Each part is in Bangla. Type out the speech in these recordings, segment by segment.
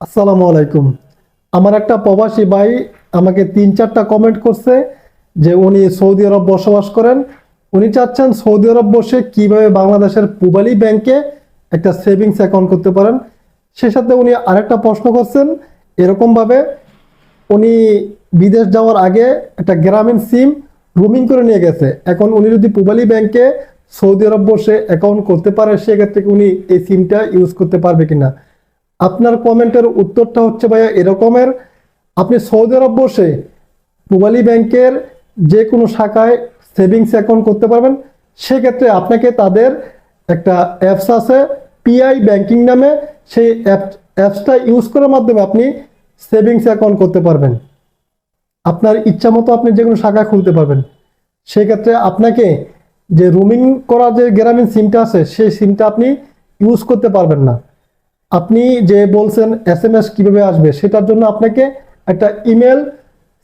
আসসালামু আলাইকুম। আমার একটা প্রবাসী ভাই আমাকে 3-4টা কমেন্ট করছে যে উনি সৌদি আরব বসবাস করেন। উনি চাচ্ছেন সৌদি আরব বসে কিভাবে বাংলাদেশের পূবালী ব্যাংকে একটা সেভিংস অ্যাকাউন্ট করতে পারেন। সে সাথে উনি আরেকটা প্রশ্ন করছেন এরকম ভাবে, উনি বিদেশ যাওয়ার আগে একটা গ্রামীণ সিম রোমিং করে নিয়ে গেছে। এখন উনি যদি পূবালী ব্যাংকে সৌদি আরব বসে অ্যাকাউন্ট করতে পারে, সেক্ষেত্রে উনি এই সিমটা ইউজ করতে পারবে কিনা। আপনার কমেন্টের উত্তরটা হচ্ছে ভাইয়া এরকমের, আপনি সৌদি আরব বসে পূবালী ব্যাংকের যে কোনো শাখায় সেভিংস অ্যাকাউন্ট করতে পারবেন। সেক্ষেত্রে আপনাকে তাদের একটা অ্যাপস আছে পিআই ব্যাংকিং নামে, সেই অ্যাপসটা ইউজ করার মাধ্যমে আপনি সেভিংস অ্যাকাউন্ট করতে পারবেন। আপনার ইচ্ছা মতো আপনি যে কোনো শাখায় খুলতে পারবেন। সেক্ষেত্রে আপনাকে যে রোমিং করা যে গ্রামীণ সিমটা আছে সেই সিমটা আপনি ইউজ করতে পারবেন না। আপনি যে বলছেন এসএমএস কিভাবে আসবে, সেটার জন্য আপনাকে একটা ইমেল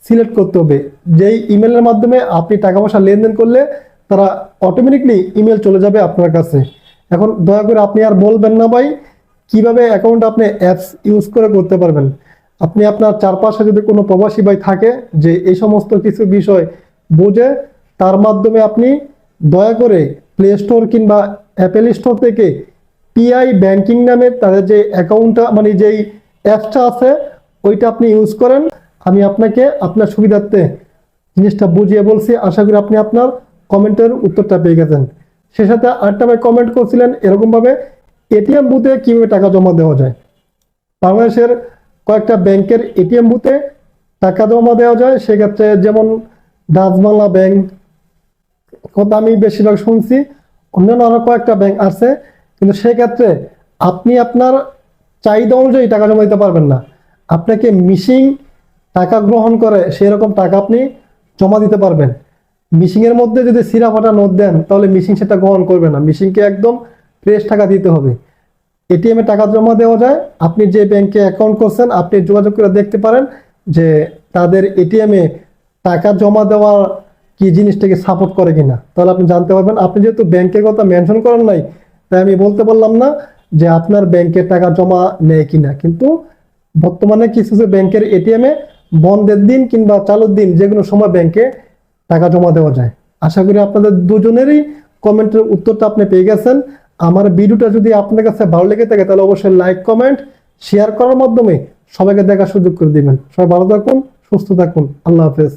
সিলেক্ট করতে হবে। যেই ইমেলের মাধ্যমে আপনি টাকা পয়সা লেনদেন করলে তারা অটোমেটিকলি ইমেল চলে যাবে আপনার কাছে। এখন দয়া করে আপনি আর বলবেন না ভাই কিভাবে অ্যাকাউন্ট আপনি অ্যাপস ইউজ করে করতে পারবেন। আপনি আপনার চারপাশে যদি কোনো প্রবাসী ভাই থাকে যে এই সমস্ত কিছু বিষয় বুঝে, তার মাধ্যমে আপনি দয়া করে প্লে স্টোর কিংবা অ্যাপেল স্টোর থেকে পিআই ব্যাংকিং নামে তাদের যে অ্যাকাউন্টটা মানে যেই অ্যাপসটা আছে ওইটা আপনি ইউজ করেন। আমি আপনাকে আপনার সুবিধার্থে জিনিসটা বুঝিয়ে বলছি। আশা করি আপনি আপনার কমেন্টের উত্তরটা পেয়ে গেছেন। সে সাথে আরেকটা ভাই কমেন্ট করছিলেন এরকম ভাবে, এটিএম বুথে কিভাবে টাকা জমা দেওয়া যায়। বাংলাদেশের কয়েকটা ব্যাংকের এটিএম বুথে টাকা জমা দেওয়া যায়। সেক্ষেত্রে যেমন ডাচ বাংলা ব্যাংক কথা আমি বেশিরভাগ শুনছি, অন্যান্য আরো কয়েকটা ব্যাংক আছে, কিন্তু সেক্ষেত্রে আপনি আপনার চাহিদা অনুযায়ী টাকা জমা দিতে পারবেন না। আপনাকে মিসিং টাকা গ্রহণ করে সেই রকম টাকা আপনি জমা দিতে পারবেন। মিসিং এর মধ্যে যদি সিরা ফাটা নোট দেন তাহলে মিসিং সেটা গ্রহণ করবে না, মিসিংকে একদম ফ্রেশ টাকা দিতে হবে। এটিএম এ টাকা জমা দেওয়া যায়। আপনি যে ব্যাংকে অ্যাকাউন্ট করছেন আপনি যোগাযোগ করে দেখতে পারেন যে তাদের এটিএম এ টাকা জমা দেওয়ার কি জিনিসটাকে সাপোর্ট করে কিনা, তাহলে আপনি জানতে পারবেন। আপনি যেহেতু ব্যাংকের কথা মেনশন করেন নাই, তাই আমি বলতে পারলাম না যে আপনার ব্যাংকে টাকা জমা নেয় কিনা। কিন্তু বর্তমানে কিছু কিছু ব্যাংকের এটিএম এ বন্ধের দিন কিংবা চালুর দিন যে কোনো সময় ব্যাংকে টাকা জমা দেওয়া যায়। আশা করি আপনাদের দুজনেরই কমেন্টের উত্তরটা আপনি পেয়ে গেছেন। আমার ভিডিওটা যদি আপনার কাছে ভালো লেগে থাকে তাহলে অবশ্যই লাইক কমেন্ট শেয়ার করার মাধ্যমে সবাইকে দেখার সুযোগ করে দিবেন। সবাই ভালো থাকুন, সুস্থ থাকুন, আল্লাহ হাফেজ।